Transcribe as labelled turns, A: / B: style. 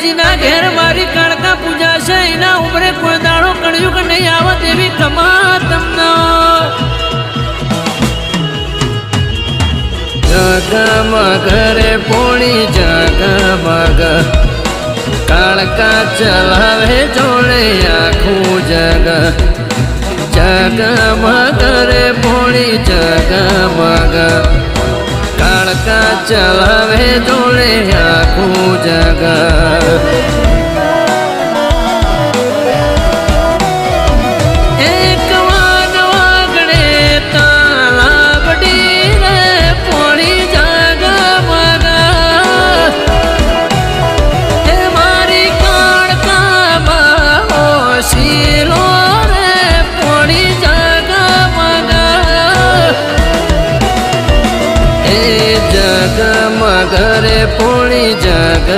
A: જેના ઘેર મારી કાળકા પૂજા છે એના ઉમરે કોઈ દાડો કળિયુગ નહીં આવત એવી કમા તમને જગમગ રે પોણી જગમગ કાળકા ચલાવે જોડે આખું જગ જગમગ રે પોણી જગમગ કાળકા ચલાવે જોડે આખું જગ જગમગ રે પોણી જગ